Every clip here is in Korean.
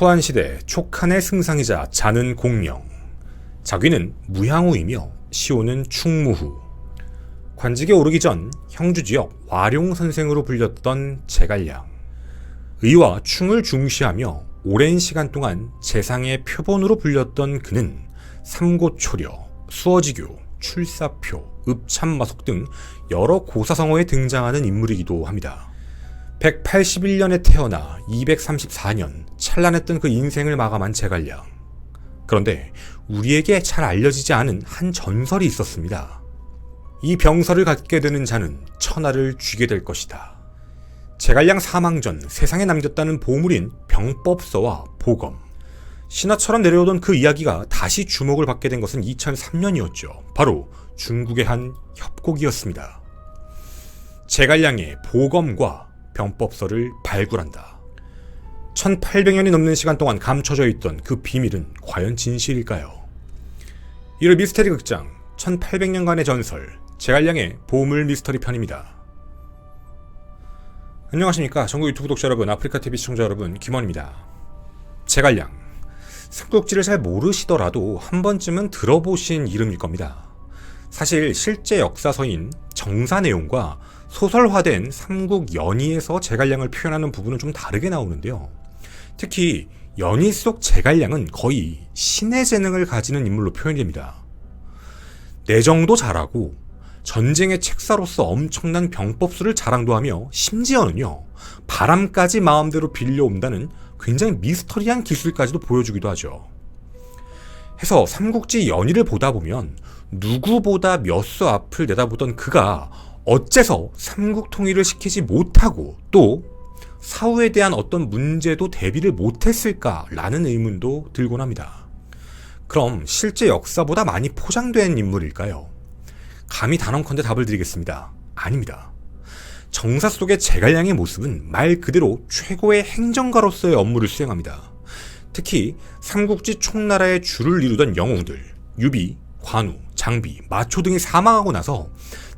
후한시대 촉한의 승상이자 자는 공명. 자귀는 무향우이며 시호는 충무후. 관직에 오르기 전 형주지역 와룡선생으로 불렸던 제갈량. 의와 충을 중시하며 오랜 시간 동안 재상의 표본으로 불렸던 그는 삼고초려, 수어지교, 출사표, 읍참마속 등 여러 고사성어에 등장하는 인물이기도 합니다. 181년에 태어나 234년 찬란했던 그 인생을 마감한 제갈량. 그런데 우리에게 잘 알려지지 않은 한 전설이 있었습니다. 이 병설을 갖게 되는 자는 천하를 쥐게 될 것이다. 제갈량 사망 전 세상에 남겼다는 보물인 병법서와 보검. 신화처럼 내려오던 그 이야기가 다시 주목을 받게 된 것은 2003년이었죠. 바로 중국의 한 협곡이었습니다. 제갈량의 보검과 병법서를 발굴한다. 1800년이 넘는 시간 동안 감춰져 있던 그 비밀은 과연 진실일까요? 1월 미스테리 극장 1800년간의 전설 제갈량의 보물 미스터리 편입니다. 안녕하십니까 전국 유튜브 독자 여러분, 아프리카TV 시청자 여러분, 김원입니다. 제갈량, 삼국지를 잘 모르시더라도 한 번쯤은 들어보신 이름일 겁니다. 사실 실제 역사서인 정사 내용과 소설화된 삼국연의에서 제갈량을 표현하는 부분은 좀 다르게 나오는데요. 특히 연의 속 제갈량은 거의 신의 재능을 가지는 인물로 표현됩니다. 내정도 잘하고 전쟁의 책사로서 엄청난 병법수를 자랑도 하며 심지어는요, 바람까지 마음대로 빌려온다는 굉장히 미스터리한 기술까지도 보여주기도 하죠. 해서 삼국지 연의를 보다 보면 누구보다 몇 수 앞을 내다보던 그가 어째서 삼국 통일을 시키지 못하고 또 사후에 대한 어떤 문제도 대비를 못했을까라는 의문도 들곤 합니다. 그럼 실제 역사보다 많이 포장된 인물일까요? 감히 단언컨대 답을 드리겠습니다. 아닙니다. 정사 속의 제갈량의 모습은 말 그대로 최고의 행정가로서의 업무를 수행합니다. 특히 삼국지 총나라의 주를 이루던 영웅들 유비, 관우, 장비, 마초 등이 사망하고 나서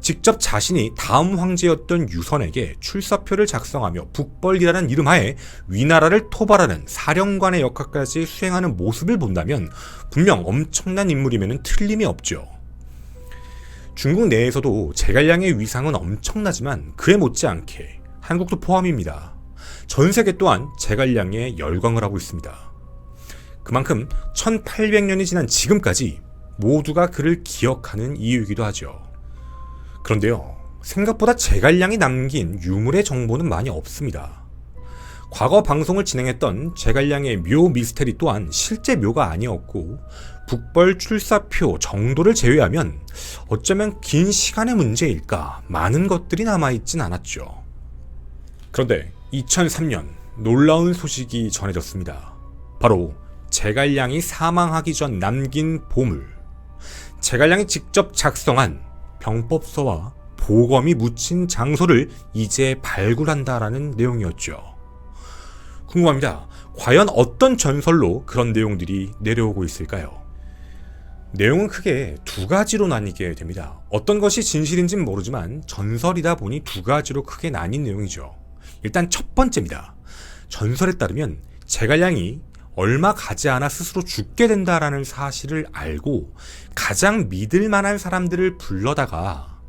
직접 자신이 다음 황제였던 유선에게 출사표를 작성하며 북벌이라는 이름하에 위나라를 토벌하는 사령관의 역할까지 수행하는 모습을 본다면 분명 엄청난 인물이면 틀림이 없죠. 중국 내에서도 제갈량의 위상은 엄청나지만 그에 못지않게 한국도 포함입니다. 전 세계 또한 제갈량에 열광을 하고 있습니다. 그만큼 1800년이 지난 지금까지 모두가 그를 기억하는 이유이기도 하죠. 그런데요, 생각보다 제갈량이 남긴 유물의 정보는 많이 없습니다. 과거 방송을 진행했던 제갈량의 묘 미스테리 또한 실제 묘가 아니었고 북벌 출사표 정도를 제외하면 어쩌면 긴 시간의 문제일까 많은 것들이 남아있진 않았죠. 그런데 2003년 놀라운 소식이 전해졌습니다. 바로 제갈량이 사망하기 전 남긴 보물, 제갈량이 직접 작성한 병법서와 보검이 묻힌 장소를 이제 발굴한다라는 내용이었죠. 궁금합니다. 과연 어떤 전설로 그런 내용들이 내려오고 있을까요? 내용은 크게 두 가지로 나뉘게 됩니다. 어떤 것이 진실인지는 모르지만 전설이다 보니 두 가지로 크게 나뉜 내용이죠. 일단 첫 번째입니다. 전설에 따르면 제갈량이 얼마 가지 않아 스스로 죽게 된다라는 사실을 알고 가장 믿을 만한 사람들을 불러다가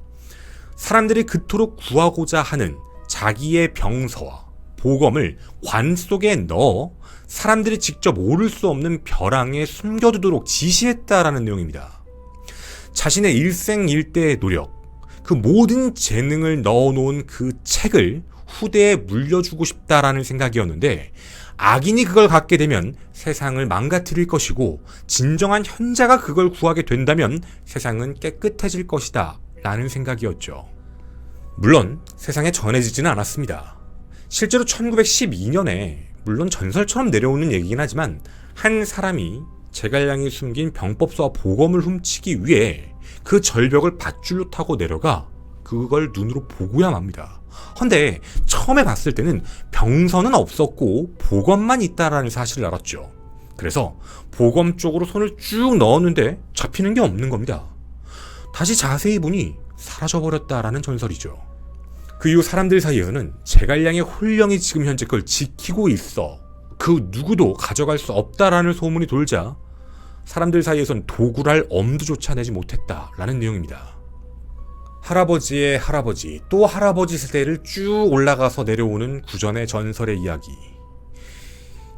사람들이 그토록 구하고자 하는 자기의 병서와 보검을 관 속에 넣어 사람들이 직접 오를 수 없는 벼랑에 숨겨두도록 지시했다라는 내용입니다. 자신의 일생일대의 노력, 그 모든 재능을 넣어놓은 그 책을 후대에 물려주고 싶다라는 생각이었는데 악인이 그걸 갖게 되면 세상을 망가뜨릴 것이고 진정한 현자가 그걸 구하게 된다면 세상은 깨끗해질 것이다 라는 생각이었죠. 물론 세상에 전해지지는 않았습니다. 실제로 1912년에 물론 전설처럼 내려오는 얘기긴 하지만 한 사람이 제갈량이 숨긴 병법서와 보검을 훔치기 위해 그 절벽을 밧줄로 타고 내려가 그걸 눈으로 보고야 맙니다. 헌데 처음에 봤을 때는 병서는 없었고 보검만 있다라는 사실을 알았죠. 그래서 보검 쪽으로 손을 쭉 넣었는데 잡히는 게 없는 겁니다. 다시 자세히 보니 사라져버렸다라는 전설이죠. 그 이후 사람들 사이에서는 제갈량의 홀령이 지금 현재 그걸 지키고 있어 그 누구도 가져갈 수 없다라는 소문이 돌자 사람들 사이에선 도굴할 엄두조차 내지 못했다라는 내용입니다. 할아버지의 할아버지 또 할아버지 세대를 쭉 올라가서 내려오는 구전의 전설의 이야기.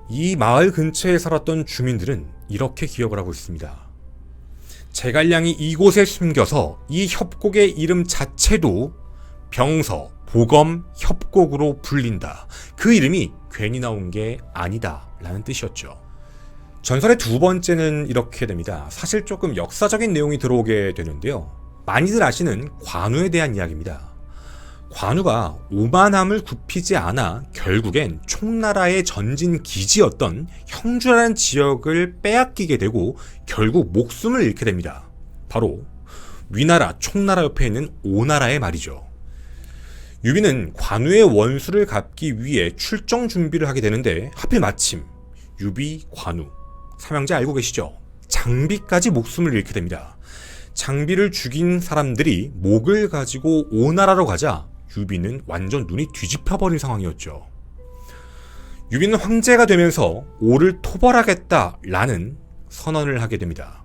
이 마을 근처에 살았던 주민들은 이렇게 기억을 하고 있습니다. 제갈량이 이곳에 숨겨서 이 협곡의 이름 자체도 병서, 보검, 협곡으로 불린다. 그 이름이 괜히 나온 게 아니다 라는 뜻이었죠. 전설의 두 번째는 이렇게 됩니다. 사실 조금 역사적인 내용이 들어오게 되는데요. 많이들 아시는 관우에 대한 이야기입니다. 관우가 오만함을 굽히지 않아 결국엔 총나라의 전진 기지였던 형주라는 지역을 빼앗기게 되고 결국 목숨을 잃게 됩니다. 바로 위나라, 총나라 옆에 있는 오나라의 말이죠. 유비는 관우의 원수를 갚기 위해 출정 준비를 하게 되는데 하필 마침 유비, 관우, 삼형제 알고 계시죠? 장비까지 목숨을 잃게 됩니다. 장비를 죽인 사람들이 목을 가지고 오나라로 가자 유비는 완전 눈이 뒤집혀버린 상황이었죠. 유비는 황제가 되면서 오를 토벌하겠다라는 선언을 하게 됩니다.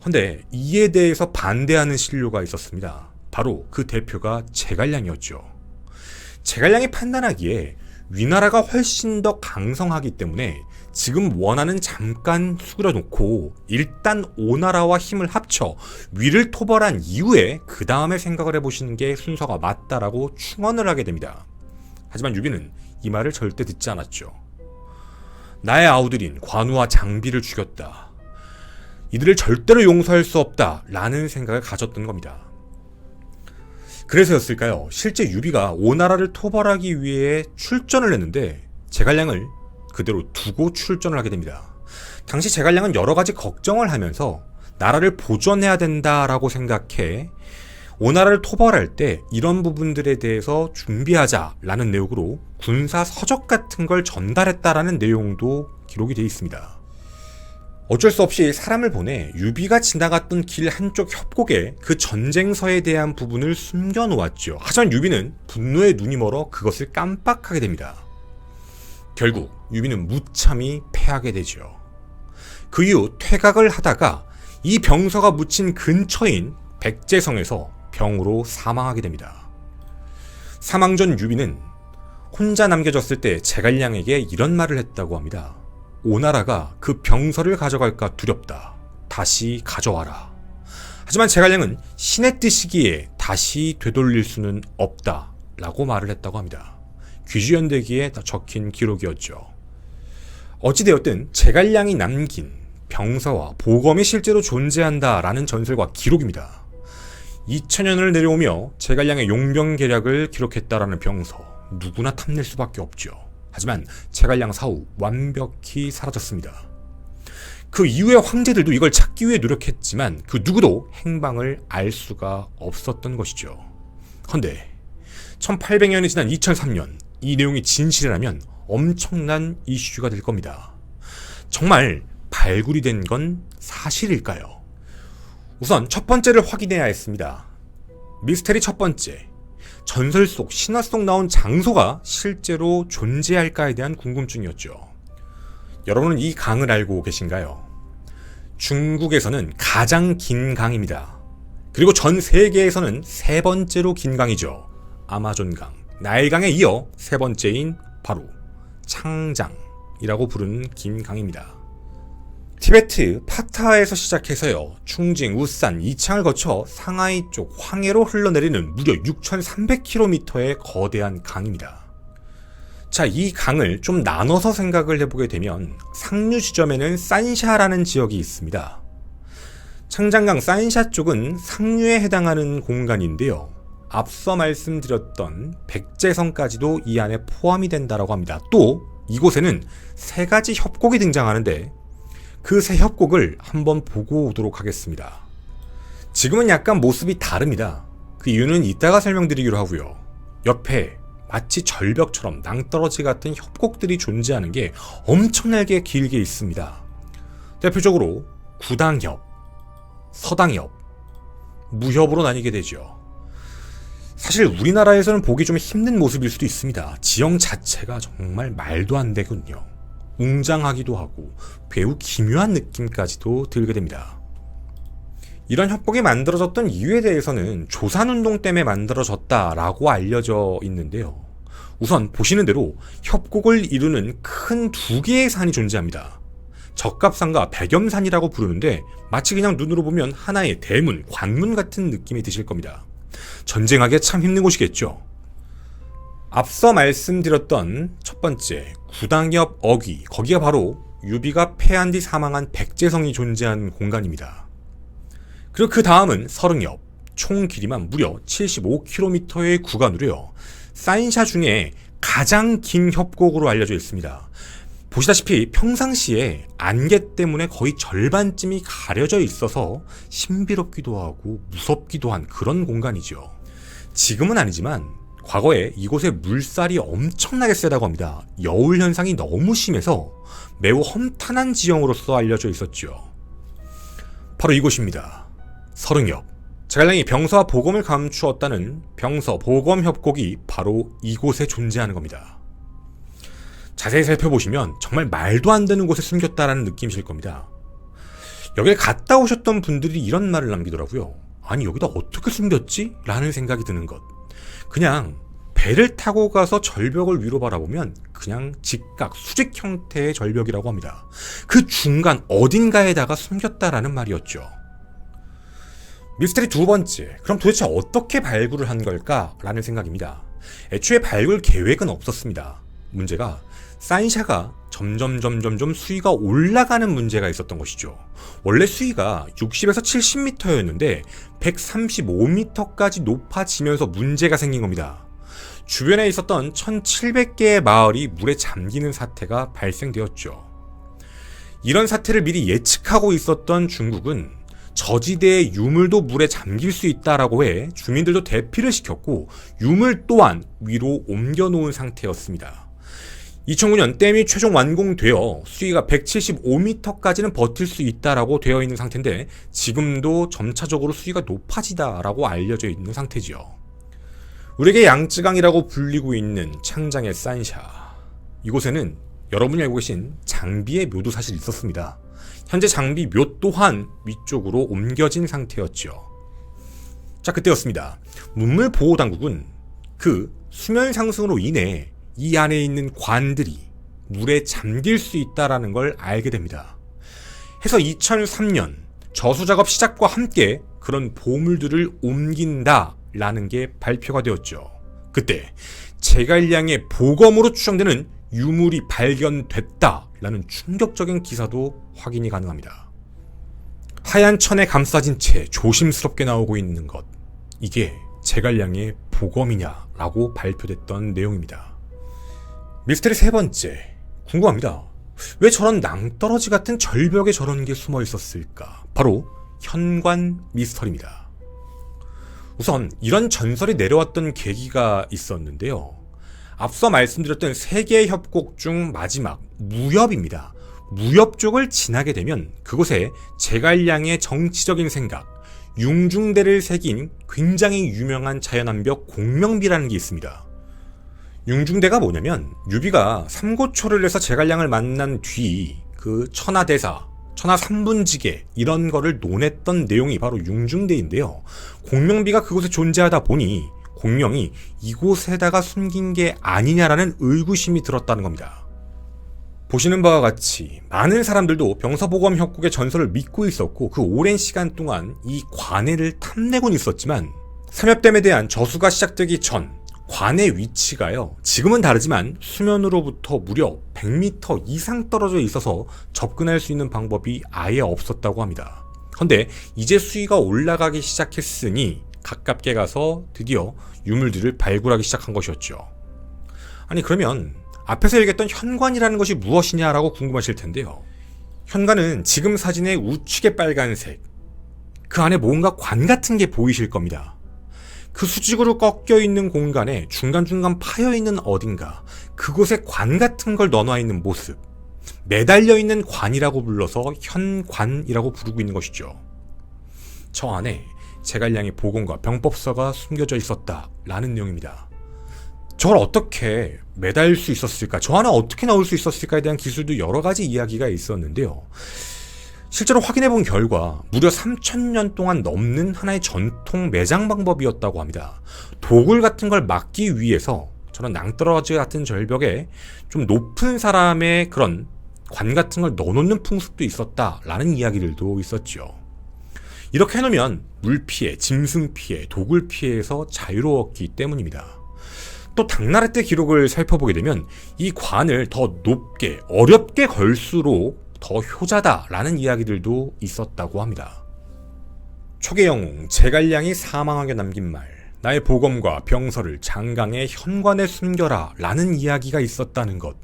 그런데 이에 대해서 반대하는 신료가 있었습니다. 바로 그 대표가 제갈량이었죠. 제갈량이 판단하기에 위나라가 훨씬 더 강성하기 때문에 지금 원하는 잠깐 수그려놓고 일단 오나라와 힘을 합쳐 위를 토벌한 이후에 그 다음에 생각을 해보시는 게 순서가 맞다라고 충언을 하게 됩니다. 하지만 유비는 이 말을 절대 듣지 않았죠. 나의 아우들인 관우와 장비를 죽였다. 이들을 절대로 용서할 수 없다 라는 생각을 가졌던 겁니다. 그래서였을까요? 실제 유비가 오나라를 토벌하기 위해 출전을 했는데 제갈량을 그대로 두고 출전을 하게 됩니다. 당시 제갈량은 여러 가지 걱정을 하면서 나라를 보존해야 된다라고 생각해 오나라를 토벌할 때 이런 부분들에 대해서 준비하자라는 내용으로 군사 서적 같은 걸 전달했다라는 내용도 기록이 되어 있습니다. 어쩔 수 없이 사람을 보내 유비가 지나갔던 길 한쪽 협곡에 그 전쟁서에 대한 부분을 숨겨놓았죠. 하지만 유비는 분노에 눈이 멀어 그것을 깜빡하게 됩니다. 결국 유비는 무참히 패하게 되죠. 그 이후 퇴각을 하다가 이 병서가 묻힌 근처인 백제성에서 병으로 사망하게 됩니다. 사망 전 유비는 혼자 남겨졌을 때 제갈량에게 이런 말을 했다고 합니다. 오나라가 그 병서를 가져갈까 두렵다. 다시 가져와라. 하지만 제갈량은 신의 뜻이기에 다시 되돌릴 수는 없다 라고 말을 했다고 합니다. 귀주연대기에 적힌 기록이었죠. 어찌되었든 제갈량이 남긴 병서와 보검이 실제로 존재한다라는 전설과 기록입니다. 2000년을 내려오며 제갈량의 용병계략을 기록했다라는 병서, 누구나 탐낼 수밖에 없죠. 하지만 제갈량 사후 완벽히 사라졌습니다. 그 이후의 황제들도 이걸 찾기 위해 노력했지만 그 누구도 행방을 알 수가 없었던 것이죠. 그런데 1800년이 지난 2003년 이 내용이 진실이라면 엄청난 이슈가 될 겁니다. 정말 발굴이 된 건 사실일까요? 우선 첫 번째를 확인해야 했습니다. 미스테리 첫 번째. 전설 속, 신화 속 나온 장소가 실제로 존재할까에 대한 궁금증이었죠. 여러분은 이 강을 알고 계신가요? 중국에서는 가장 긴 강입니다. 그리고 전 세계에서는 세 번째로 긴 강이죠. 아마존강. 나일강에 이어 세 번째인 바로 창장이라고 부르는 긴 강입니다. 티베트 파타에서 시작해서요, 충징, 우산, 이창을 거쳐 상하이 쪽 황해로 흘러내리는 무려 6,300km의 거대한 강입니다. 자, 이 강을 좀 나눠서 생각을 해보게 되면 상류 지점에는 산샤라는 지역이 있습니다. 창장강 산샤 쪽은 상류에 해당하는 공간인데요. 앞서 말씀드렸던 백제성까지도 이 안에 포함이 된다고 합니다. 또 이곳에는 세 가지 협곡이 등장하는데 그 세 협곡을 한번 보고 오도록 하겠습니다. 지금은 약간 모습이 다릅니다. 그 이유는 이따가 설명드리기로 하고요. 옆에 마치 절벽처럼 낭떠러지 같은 협곡들이 존재하는 게 엄청나게 길게 있습니다. 대표적으로 구당협, 서당협, 무협으로 나뉘게 되죠. 사실 우리나라에서는 보기 좀 힘든 모습일 수도 있습니다. 지형 자체가 정말 말도 안 되군요. 웅장하기도 하고 매우 기묘한 느낌까지도 들게 됩니다. 이런 협곡이 만들어졌던 이유에 대해서는 조산운동 때문에 만들어졌다라고 알려져 있는데요. 우선 보시는 대로 협곡을 이루는 큰 두 개의 산이 존재합니다. 적갑산과 백염산이라고 부르는데 마치 그냥 눈으로 보면 하나의 대문, 관문 같은 느낌이 드실 겁니다. 전쟁하기에 참 힘든 곳이겠죠. 앞서 말씀드렸던 첫 번째 구당엽 어귀, 거기가 바로 유비가 패한 뒤 사망한 백제성이 존재하는 공간입니다. 그리고 그 다음은 서릉엽, 총 길이만 무려 75km의 구간으로요. 사인샤 중에 가장 긴 협곡으로 알려져 있습니다. 보시다시피 평상시에 안개 때문에 거의 절반쯤이 가려져 있어서 신비롭기도 하고 무섭기도 한 그런 공간이죠. 지금은 아니지만 과거에 이곳에 물살이 엄청나게 세다고 합니다. 여울 현상이 너무 심해서 매우 험탄한 지형으로서 알려져 있었죠. 바로 이곳입니다. 서릉엽. 제갈량이 병서와 보검을 감추었다는 병서 보검 협곡이 바로 이곳에 존재하는 겁니다. 자세히 살펴보시면 정말 말도 안 되는 곳에 숨겼다라는 느낌이실 겁니다. 여기에 갔다 오셨던 분들이 이런 말을 남기더라고요. 아니 여기다 어떻게 숨겼지? 라는 생각이 드는 것. 그냥 배를 타고 가서 절벽을 위로 바라보면 그냥 직각 수직 형태의 절벽이라고 합니다. 그 중간 어딘가에다가 숨겼다라는 말이었죠. 미스터리 두 번째, 그럼 도대체 어떻게 발굴을 한 걸까? 라는 생각입니다. 애초에 발굴 계획은 없었습니다. 문제가 사인샤가 점점 수위가 올라가는 문제가 있었던 것이죠. 원래 수위가 60에서 70m였는데 135m까지 높아지면서 문제가 생긴 겁니다. 주변에 있었던 1700개의 마을이 물에 잠기는 사태가 발생되었죠. 이런 사태를 미리 예측하고 있었던 중국은 저지대의 유물도 물에 잠길 수 있다라고 해 주민들도 대피를 시켰고 유물 또한 위로 옮겨놓은 상태였습니다. 2009년 댐이 최종 완공되어 수위가 175m까지는 버틸 수 있다라고 되어 있는 상태인데 지금도 점차적으로 수위가 높아지다라고 알려져 있는 상태지요. 우리에게 양쯔강이라고 불리고 있는 창장의 산샤. 이곳에는 여러분이 알고 계신 장비의 묘도 사실 있었습니다. 현재 장비 묘 또한 위쪽으로 옮겨진 상태였죠. 자, 그때였습니다. 문물보호당국은 그 수면 상승으로 인해 이 안에 있는 관들이 물에 잠길 수 있다는 걸 알게 됩니다. 해서 2003년 저수작업 시작과 함께 그런 보물들을 옮긴다라는 게 발표가 되었죠. 그때 제갈량의 보검으로 추정되는 유물이 발견됐다라는 충격적인 기사도 확인이 가능합니다. 하얀 천에 감싸진 채 조심스럽게 나오고 있는 것, 이게 제갈량의 보검이냐라고 발표됐던 내용입니다. 미스터리 세 번째, 궁금합니다. 왜 저런 낭떠러지 같은 절벽에 저런 게 숨어 있었을까? 바로 현관 미스터리입니다. 우선 이런 전설이 내려왔던 계기가 있었는데요. 앞서 말씀드렸던 세 개의 협곡 중 마지막 무협입니다. 무협 쪽을 지나게 되면 그곳에 제갈량의 정치적인 생각, 융중대를 새긴 굉장히 유명한 자연암벽 공명비라는 게 있습니다. 융중대가 뭐냐면 유비가 삼고초를 해서 제갈량을 만난 뒤 그 천하대사, 천하삼분지계 이런 거를 논했던 내용이 바로 융중대인데요. 공명비가 그곳에 존재하다 보니 공명이 이곳에다가 숨긴 게 아니냐라는 의구심이 들었다는 겁니다. 보시는 바와 같이 많은 사람들도 병서보검 협곡의 전설을 믿고 있었고 그 오랜 시간 동안 이 관해를 탐내곤 있었지만 삼엽댐에 대한 저수가 시작되기 전 관의 위치가요, 지금은 다르지만 수면으로부터 무려 100m 이상 떨어져 있어서 접근할 수 있는 방법이 아예 없었다고 합니다. 그런데 이제 수위가 올라가기 시작했으니 가깝게 가서 드디어 유물들을 발굴하기 시작한 것이었죠. 아니 그러면 앞에서 얘기했던 현관이라는 것이 무엇이냐라고 궁금하실 텐데요. 현관은 지금 사진의 우측의 빨간색, 그 안에 뭔가 관 같은 게 보이실 겁니다. 그 수직으로 꺾여 있는 공간에 중간중간 파여 있는 어딘가, 그곳에 관 같은 걸 넣어놔 있는 모습, 매달려 있는 관이라고 불러서 현관이라고 부르고 있는 것이죠. 저 안에 제갈량의 보검과 병법서가 숨겨져 있었다라는 내용입니다. 저걸 어떻게 매달 수 있었을까? 저 하나 어떻게 나올 수 있었을까에 대한 기술도 여러 가지 이야기가 있었는데요. 실제로 확인해본 결과 무려 3,000년 동안 넘는 하나의 전통 매장 방법이었다고 합니다. 도굴 같은 걸 막기 위해서 저런 낭떠러지 같은 절벽에 좀 높은 사람의 그런 관 같은 걸 넣어놓는 풍습도 있었다라는 이야기들도 있었죠. 이렇게 해놓으면 물피해, 짐승 피해, 도굴 피해에서 자유로웠기 때문입니다. 또 당나라 때 기록을 살펴보게 되면 이 관을 더 높게, 어렵게 걸수록 더 효자다라는 이야기들도 있었다고 합니다. 초계 영웅 제갈량이 사망하게 남긴 말, 나의 보검과 병서를 장강의 현관에 숨겨라 라는 이야기가 있었다는 것.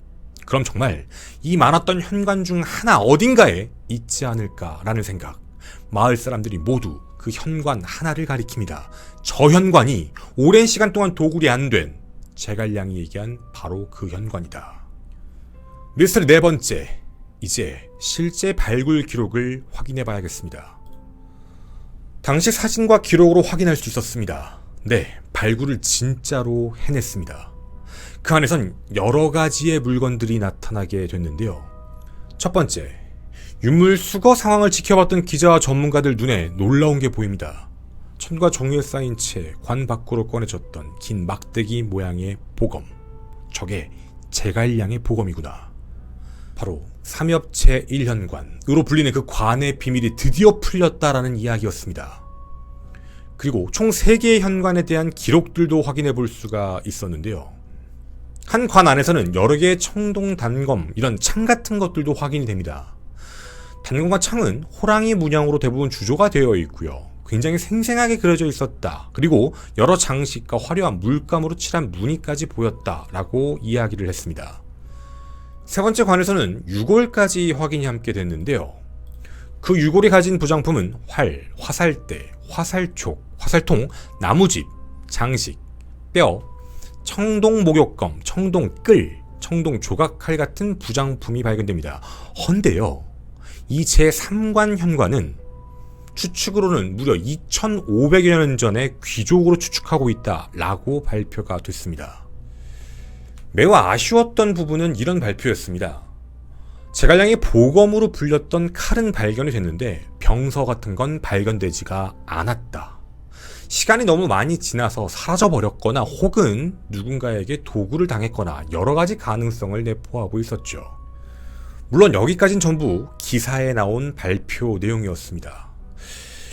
그럼 정말 이 많았던 현관 중 하나 어딘가에 있지 않을까라는 생각. 마을 사람들이 모두 그 현관 하나를 가리킵니다. 저 현관이 오랜 시간 동안 도굴이 안 된 제갈량이 얘기한 바로 그 현관이다. 미스터리 네 번째, 이제 실제 발굴 기록을 확인해 봐야겠습니다. 당시 사진과 기록으로 확인할 수 있었습니다. 네, 발굴을 진짜로 해냈습니다. 그 안에선 여러 가지의 물건들이 나타나게 됐는데요. 첫 번째, 유물 수거 상황을 지켜봤던 기자와 전문가들 눈에 놀라운 게 보입니다. 천과 종이에 쌓인 채 관 밖으로 꺼내졌던 긴 막대기 모양의 보검. 저게 제갈량의 보검이구나. 바로 삼엽 제1현관으로 불리는 그 관의 비밀이 드디어 풀렸다라는 이야기였습니다. 그리고 총 3개의 현관에 대한 기록들도 확인해 볼 수가 있었는데요. 한 관 안에서는 여러 개의 청동 단검, 이런 창 같은 것들도 확인이 됩니다. 단검과 창은 호랑이 문양으로 대부분 주조가 되어 있고요. 굉장히 생생하게 그려져 있었다. 그리고 여러 장식과 화려한 물감으로 칠한 무늬까지 보였다라고 이야기를 했습니다. 세 번째 관에서는 유골까지 확인이 함께 됐는데요. 그 유골이 가진 부장품은 활, 화살대, 화살촉, 화살통, 나무집, 장식, 뼈, 청동 목욕검, 청동 끌, 청동 조각칼 같은 부장품이 발견됩니다. 헌데요, 이 제3관 현관은 추측으로는 무려 2500여 년 전에 귀족으로 추측하고 있다라고 발표가 됐습니다. 매우 아쉬웠던 부분은 이런 발표였습니다. 제갈량이 보검으로 불렸던 칼은 발견이 됐는데 병서 같은 건 발견되지가 않았다. 시간이 너무 많이 지나서 사라져버렸거나 혹은 누군가에게 도구를 당했거나 여러 가지 가능성을 내포하고 있었죠. 물론 여기까진 전부 기사에 나온 발표 내용이었습니다.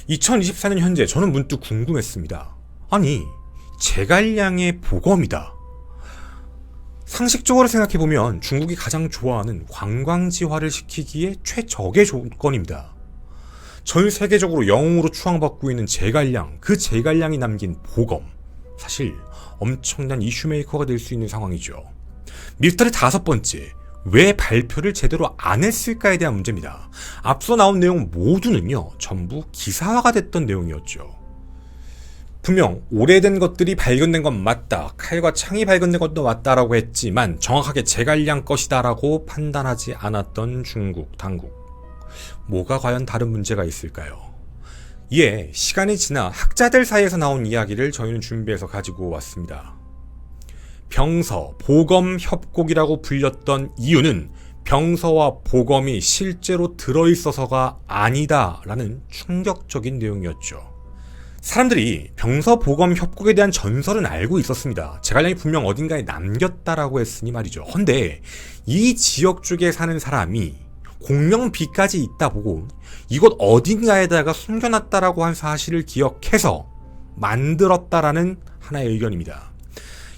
2024년 현재 저는 문득 궁금했습니다. 아니, 제갈량의 보검이다. 상식적으로 생각해보면 중국이 가장 좋아하는 관광지화를 시키기에 최적의 조건입니다. 전 세계적으로 영웅으로 추앙받고 있는 제갈량, 그 제갈량이 남긴 보검, 사실 엄청난 이슈메이커가 될 수 있는 상황이죠. 미스터리 5번째, 왜 발표를 제대로 안 했을까에 대한 문제입니다. 앞서 나온 내용 모두는요, 전부 기사화가 됐던 내용이었죠. 분명 오래된 것들이 발견된 건 맞다, 칼과 창이 발견된 것도 맞다라고 했지만 정확하게 제갈량 것이다라고 판단하지 않았던 중국 당국. 뭐가 과연 다른 문제가 있을까요? 이에 시간이 지나 학자들 사이에서 나온 이야기를 저희는 준비해서 가지고 왔습니다. 병서, 보검 협곡이라고 불렸던 이유는 병서와 보검이 실제로 들어있어서가 아니다라는 충격적인 내용이었죠. 사람들이 병서, 보검 협곡에 대한 전설은 알고 있었습니다. 제갈량이 분명 어딘가에 남겼다라고 했으니 말이죠. 헌데 이 지역 쪽에 사는 사람이 공명비까지 있다 보고 이곳 어딘가에다가 숨겨놨다라고 한 사실을 기억해서 만들었다라는 하나의 의견입니다.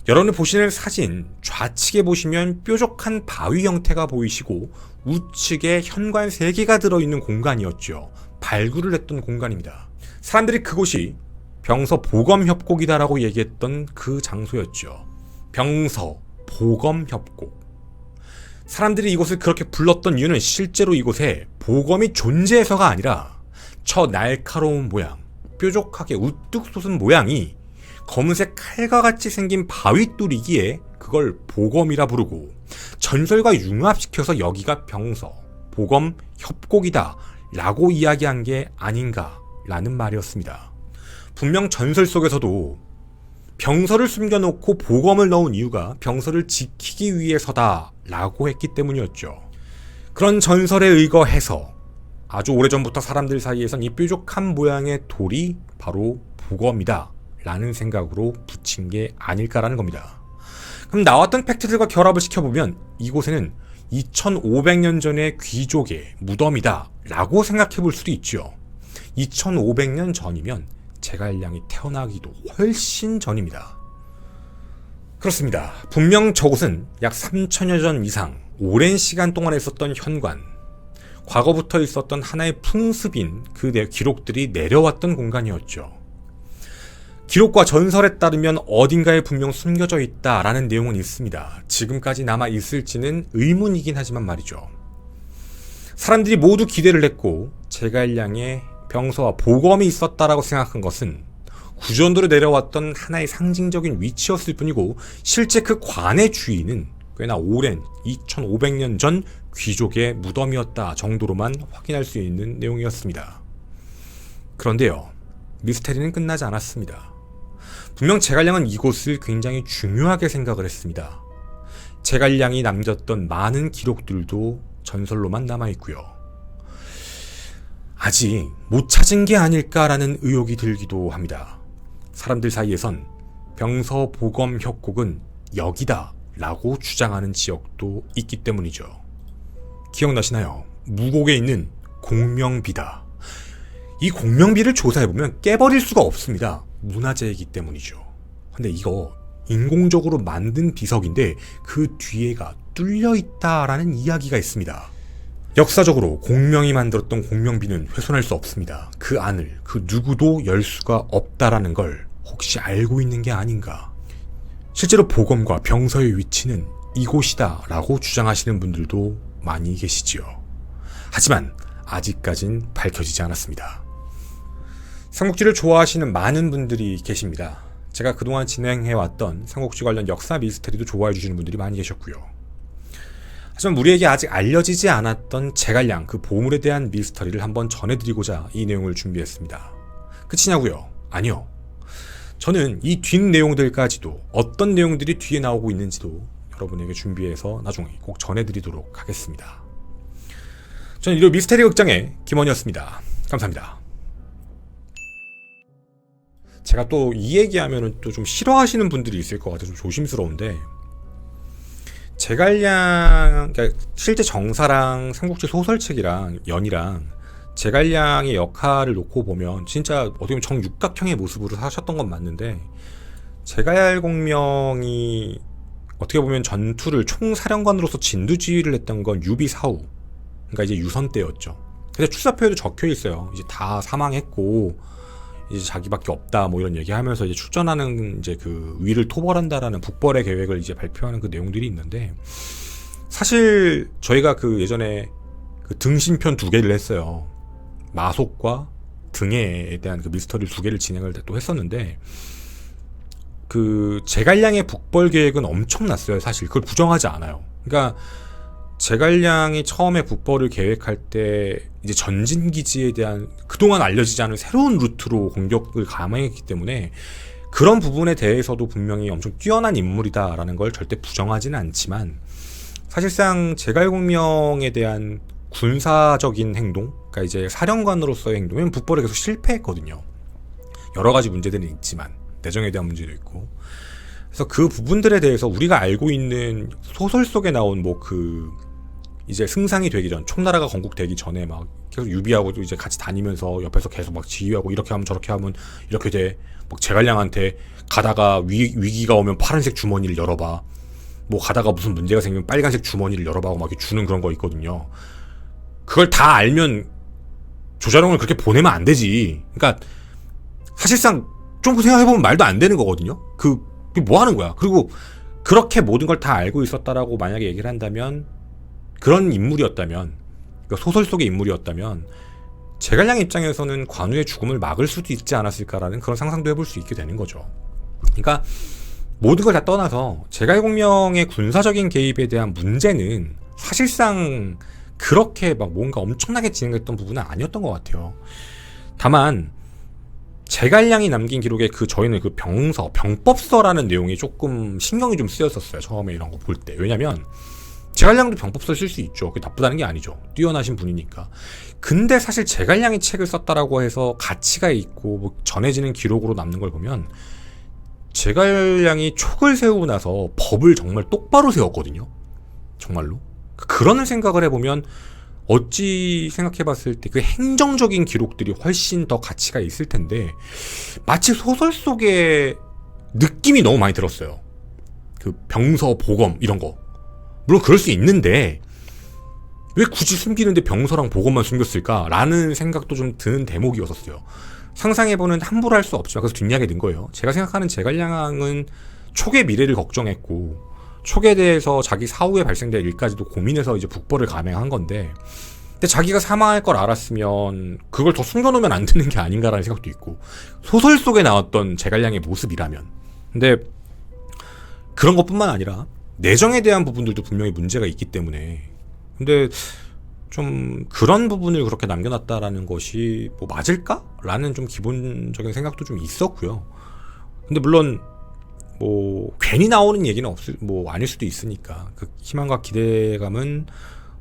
여러분이 보시는 사진 좌측에 보시면 뾰족한 바위 형태가 보이시고 우측에 현관 3개가 들어있는 공간이었죠. 발굴을 했던 공간입니다. 사람들이 그곳이 병서 보검 협곡이다라고 얘기했던 그 장소였죠. 병서 보검 협곡. 사람들이 이곳을 그렇게 불렀던 이유는 실제로 이곳에 보검이 존재해서가 아니라 저 날카로운 모양, 뾰족하게 우뚝 솟은 모양이 검은색 칼과 같이 생긴 바위돌이기에 그걸 보검이라 부르고 전설과 융합시켜서 여기가 병서, 보검 협곡이다 라고 이야기한 게 아닌가 라는 말이었습니다. 분명 전설 속에서도 병서를 숨겨놓고 보검을 넣은 이유가 병서를 지키기 위해서다라고 했기 때문이었죠. 그런 전설에 의거해서 아주 오래전부터 사람들 사이에선 이 뾰족한 모양의 돌이 바로 보검이다 라는 생각으로 붙인 게 아닐까라는 겁니다. 그럼 나왔던 팩트들과 결합을 시켜보면 이곳에는 2500년 전의 귀족의 무덤이다 라고 생각해 볼 수도 있죠. 2500년 전이면 제갈량이 태어나기도 훨씬 전입니다. 그렇습니다. 분명 저곳은 약 3000여 년 이상 오랜 시간 동안 있었던 현관, 과거부터 있었던 하나의 풍습인 그 기록들이 내려왔던 공간이었죠. 기록과 전설에 따르면 어딘가에 분명 숨겨져 있다라는 내용은 있습니다. 지금까지 남아 있을지는 의문이긴 하지만 말이죠. 사람들이 모두 기대를 했고 제갈량의 병서와 보검이 있었다라고 생각한 것은 구전도로 내려왔던 하나의 상징적인 위치였을 뿐이고 실제 그 관의 주인은 꽤나 오랜 2500년 전 귀족의 무덤이었다 정도로만 확인할 수 있는 내용이었습니다. 그런데요, 미스테리는 끝나지 않았습니다. 분명 제갈량은 이곳을 굉장히 중요하게 생각을 했습니다. 제갈량이 남겼던 많은 기록들도 전설로만 남아있고요. 아직 못 찾은 게 아닐까라는 의혹이 들기도 합니다. 사람들 사이에선 병서 보검 협곡은 여기다 라고 주장하는 지역도 있기 때문이죠. 기억나시나요? 무곡에 있는 공명비다. 이 공명비를 조사해보면 깨버릴 수가 없습니다. 문화재이기 때문이죠. 근데 이거 인공적으로 만든 비석인데 그 뒤에가 뚫려있다라는 이야기가 있습니다. 역사적으로 공명이 만들었던 공명비는 훼손할 수 없습니다. 그 안을 그 누구도 열 수가 없다라는 걸 혹시 알고 있는 게 아닌가. 실제로 보검과 병서의 위치는 이곳이다 라고 주장하시는 분들도 많이 계시지요. 하지만 아직까진 밝혀지지 않았습니다. 삼국지를 좋아하시는 많은 분들이 계십니다. 제가 그동안 진행해왔던 삼국지 관련 역사 미스테리도 좋아해 주시는 분들이 많이 계셨고요. 하지만 우리에게 아직 알려지지 않았던 제갈량 그 보물에 대한 미스터리를 한번 전해드리고자 이 내용을 준비했습니다. 끝이냐고요? 아니요. 저는 이 뒷 내용들까지도 어떤 내용들이 뒤에 나오고 있는지도 여러분에게 준비해서 나중에 꼭 전해드리도록 하겠습니다. 저는 일요 미스테리 극장의 김원이었습니다. 감사합니다. 제가 또 이 얘기하면은 또 좀 싫어하시는 분들이 있을 것 같아서 좀 조심스러운데, 제갈량, 그러니까 실제 정사랑 삼국지 소설책이랑 연이랑 제갈량의 역할을 놓고 보면 진짜 어떻게 보면 정육각형의 모습으로 사셨던 건 맞는데, 제갈공명이 어떻게 보면 전투를 총사령관으로서 진두지휘를 했던 건 유비사후, 그러니까 이제 유선 때였죠. 근데 출사표에도 적혀 있어요. 이제 다 사망했고 이제 자기밖에 없다 뭐 이런 얘기하면서 이제 출전하는 이제 그 위를 토벌한다라는 북벌의 계획을 이제 발표하는 그 내용들이 있는데, 사실 저희가 그 예전에 그 등신편 2개를 했어요. 마속과 등해에 대한 그 미스터리 2개를 진행을 또 했었는데, 그 제갈량의 북벌 계획은 엄청났어요. 사실 그걸 부정하지 않아요. 그러니까 제갈량이 처음에 북벌을 계획할 때 이제 전진기지에 대한 그동안 알려지지 않은 새로운 루트로 공격을 감행했기 때문에 그런 부분에 대해서도 분명히 엄청 뛰어난 인물이다라는 걸 절대 부정하지는 않지만, 사실상 제갈공명에 대한 군사적인 행동, 그러니까 이제 사령관으로서의 행동은 북벌에 계속 실패했거든요. 여러 가지 문제들은 있지만 내정에 대한 문제도 있고, 그래서 그 부분들에 대해서 우리가 알고 있는 소설 속에 나온 뭐 그 이제 승상이 되기 전, 총나라가 건국되기 전에 막 계속 유비하고 이제 같이 다니면서 옆에서 계속 막 지휘하고 이렇게 하면 저렇게 하면 이렇게 돼. 막 제갈량한테 가다가 위기가 오면 파란색 주머니를 열어봐. 뭐 가다가 무슨 문제가 생기면 빨간색 주머니를 열어봐. 막 이렇게 주는 그런 거 있거든요. 그걸 다 알면 조자룡을 그렇게 보내면 안 되지. 그러니까 사실상 좀 생각해보면 말도 안 되는 거거든요. 그게 뭐 하는 거야. 그리고 그렇게 모든 걸 다 알고 있었다라고 만약에 얘기를 한다면, 그런 인물이었다면, 그러니까 소설 속의 인물이었다면 제갈량 입장에서는 관우의 죽음을 막을 수도 있지 않았을까라는 그런 상상도 해볼 수 있게 되는 거죠. 그러니까 모든 걸 다 떠나서 제갈공명의 군사적인 개입에 대한 문제는 사실상 그렇게 막 뭔가 엄청나게 진행됐던 부분은 아니었던 것 같아요. 다만 제갈량이 남긴 기록에 저희는 그 병법서라는 내용이 조금 신경이 좀 쓰였었어요. 처음에 이런 거 볼 때. 왜냐면 제갈량도 병법서 쓸 수 있죠. 그게 나쁘다는 게 아니죠. 뛰어나신 분이니까. 근데 사실 제갈량이 책을 썼다라고 해서 가치가 있고 뭐 전해지는 기록으로 남는 걸 보면 제갈량이 촉을 세우고 나서 법을 정말 똑바로 세웠거든요. 정말로. 그런 생각을 해보면 어찌 생각해봤을 때 그 행정적인 기록들이 훨씬 더 가치가 있을 텐데 마치 소설 속의 느낌이 너무 많이 들었어요. 그 병서, 보검 이런 거. 물론 그럴 수 있는데 왜 굳이 숨기는데 병서랑 보검만 숨겼을까라는 생각도 좀 드는 대목이었었어요. 상상해보는 함부로 할 수 없지만 그래서 뒷이야기 든 거예요. 제가 생각하는 제갈량은 촉의 미래를 걱정했고 촉에 대해서 자기 사후에 발생될 일까지도 고민해서 이제 북벌을 감행한 건데 근데 자기가 사망할 걸 알았으면 그걸 더 숨겨놓으면 안 되는 게 아닌가라는 생각도 있고 소설 속에 나왔던 제갈량의 모습이라면 근데 그런 것뿐만 아니라 내정에 대한 부분들도 분명히 문제가 있기 때문에 근데 좀 그런 부분을 그렇게 남겨놨다라는 것이 뭐 맞을까? 라는 좀 기본적인 생각도 좀 있었고요. 근데 물론 뭐 괜히 나오는 얘기는 아닐 수도 있으니까 그 희망과 기대감은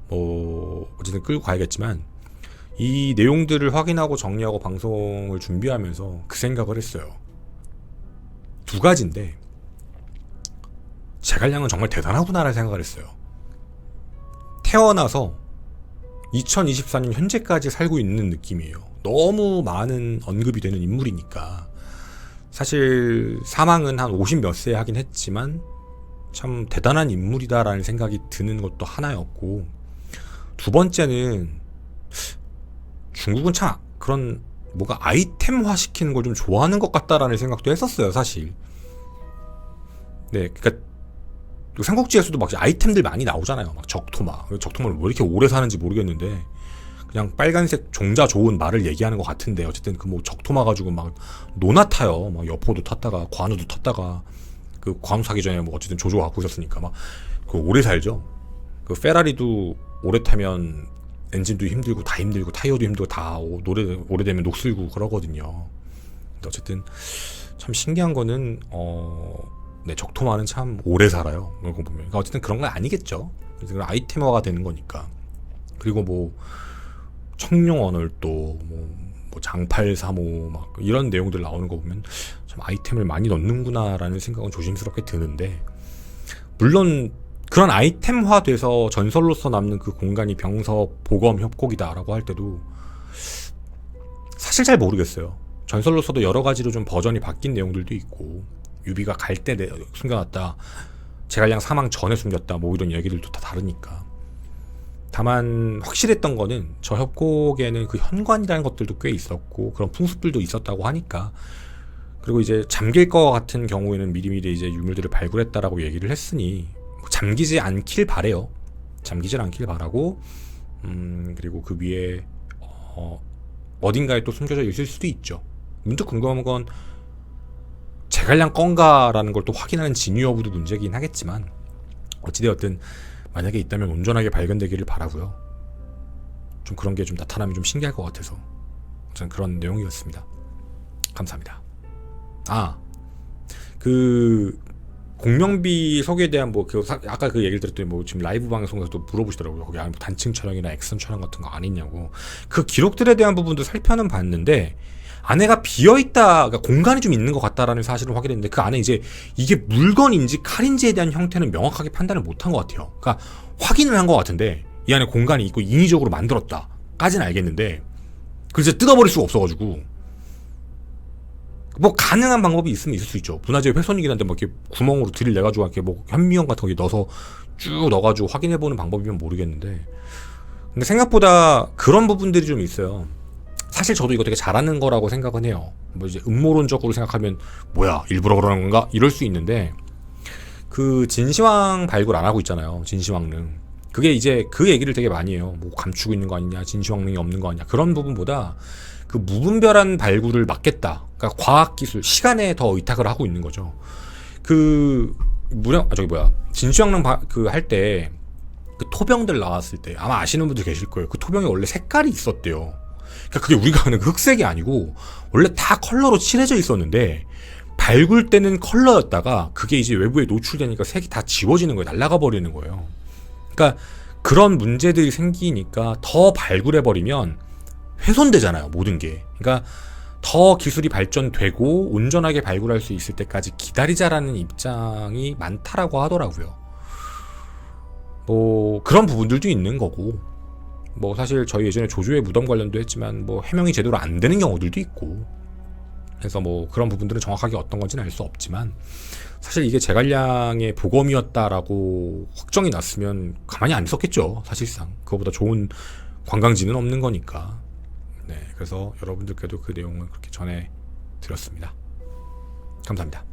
뭐 어쨌든 끌고 가야겠지만 이 내용들을 확인하고 정리하고 방송을 준비하면서 그 생각을 했어요. 두 가지인데 제갈량은 정말 대단하구나라는 생각을 했어요. 태어나서 2024년 현재까지 살고 있는 느낌이에요. 너무 많은 언급이 되는 인물이니까 사실 사망은 한 50 몇 세에 하긴 했지만 참 대단한 인물이다라는 생각이 드는 것도 하나였고 두 번째는 중국은 참 그런 뭐가 아이템화 시키는 걸 좀 좋아하는 것 같다라는 생각도 했었어요. 사실 네, 그러니까 삼국지에서도 막 아이템들 많이 나오잖아요. 막 적토마를 왜 이렇게 오래 사는지 모르겠는데 그냥 빨간색 종자 좋은 말을 얘기하는 것 같은데 어쨌든 그 뭐 적토마 가지고 막 노나 타요. 막 여포도 탔다가 관우도 탔다가 그 관우 사기 전에 뭐 어쨌든 조조가 갖고 있었으니까 막 그 오래 살죠. 그 페라리도 오래 타면 엔진도 힘들고 다 힘들고 타이어도 힘들고 다 오래되면 녹슬고 그러거든요. 근데 어쨌든 참 신기한 거는 네, 적토마는 참 오래 살아요. 그런 거 보면. 그러니까 어쨌든 그런 건 아니겠죠. 그래서 아이템화가 되는 거니까. 그리고 뭐 청룡언월도 뭐 장팔사모 막 이런 내용들 나오는 거 보면 참 아이템을 많이 넣는구나라는 생각은 조심스럽게 드는데 물론 그런 아이템화돼서 전설로서 남는 그 공간이 병서, 보검, 협곡이다라고 할 때도 사실 잘 모르겠어요. 전설로서도 여러 가지로 좀 버전이 바뀐 내용들도 있고 유비가 갈 때 숨겨놨다 제갈량 사망 전에 숨겼다 뭐 이런 얘기들도 다 다르니까 다만 확실했던 거는 저 협곡에는 그 현관이라는 것들도 꽤 있었고 그런 풍습들도 있었다고 하니까 그리고 이제 잠길 것 같은 경우에는 미리미리 이제 유물들을 발굴했다라고 얘기를 했으니 잠기지 않길 바래요. 잠기질 않길 바라고 그리고 그 위에 어딘가에 또 숨겨져 있을 수도 있죠. 문득 궁금한 건 제갈량 건가라는 걸 또 확인하는 진위 여부도 문제긴 하겠지만 어찌되었든 만약에 있다면 온전하게 발견되기를 바라고요. 좀 그런 게 좀 나타나면 좀 신기할 것 같아서 저는 그런 내용이었습니다. 감사합니다. 그 공명비 석에 대한 아까 그 얘기를 들었더니 뭐 지금 라이브 방송에서도 물어보시더라고요. 거기 안에 뭐 단층 촬영이나 액션 촬영 같은 거 안 했냐고. 그 기록들에 대한 부분도 살펴는 봤는데 안에가 비어있다, 그러니까 공간이 좀 있는 것 같다라는 사실을 확인했는데 그 안에 이제 이게 물건인지 칼인지에 대한 형태는 명확하게 판단을 못한 것 같아요. 그러니까 확인을 한 것 같은데 이 안에 공간이 있고 인위적으로 만들었다까지는 알겠는데 그걸 이제 뜯어버릴 수가 없어가지고 뭐 가능한 방법이 있으면 있을 수 있죠. 문화재 훼손이긴 한데 뭐 이렇게 구멍으로 드릴 내가지고 이렇게 뭐 현미경 같은 거 넣어서 쭉 넣어가지고 확인해보는 방법이면 모르겠는데 근데 생각보다 그런 부분들이 좀 있어요. 사실 저도 이거 되게 잘하는 거라고 생각은 해요. 뭐 이제 음모론적으로 생각하면 뭐야 일부러 그러는 건가 이럴 수 있는데 그 진시황 발굴 안 하고 있잖아요. 진시황릉 그게 이제 그 얘기를 되게 많이 해요. 뭐 감추고 있는 거 아니냐, 진시황릉이 없는 거 아니냐 그런 부분보다 그 무분별한 발굴을 막겠다. 그러니까 과학기술 시간에 더 의탁을 하고 있는 거죠. 그 진시황릉 그 할 때 그 토병들 나왔을 때 아마 아시는 분들 계실 거예요. 그 토병이 원래 색깔이 있었대요. 그러니까 그게 우리가 아는 그 흑색이 아니고 원래 다 컬러로 칠해져 있었는데 발굴 때는 컬러였다가 그게 이제 외부에 노출되니까 색이 다 지워지는 거예요. 날아가 버리는 거예요. 그러니까 그런 문제들이 생기니까 더 발굴해버리면 훼손되잖아요. 모든 게. 그러니까 더 기술이 발전되고 온전하게 발굴할 수 있을 때까지 기다리자라는 입장이 많다라고 하더라고요. 뭐 그런 부분들도 있는 거고, 뭐 사실 저희 예전에 조조의 무덤 관련도 했지만 뭐 해명이 제대로 안 되는 경우들도 있고, 그래서 뭐 그런 부분들은 정확하게 어떤 건지는 알 수 없지만 사실 이게 제갈량의 보검이었다라고 확정이 났으면 가만히 안 있었겠죠. 사실상 그거보다 좋은 관광지는 없는 거니까. 네, 그래서 여러분들께도 그 내용을 그렇게 전해 드렸습니다. 감사합니다.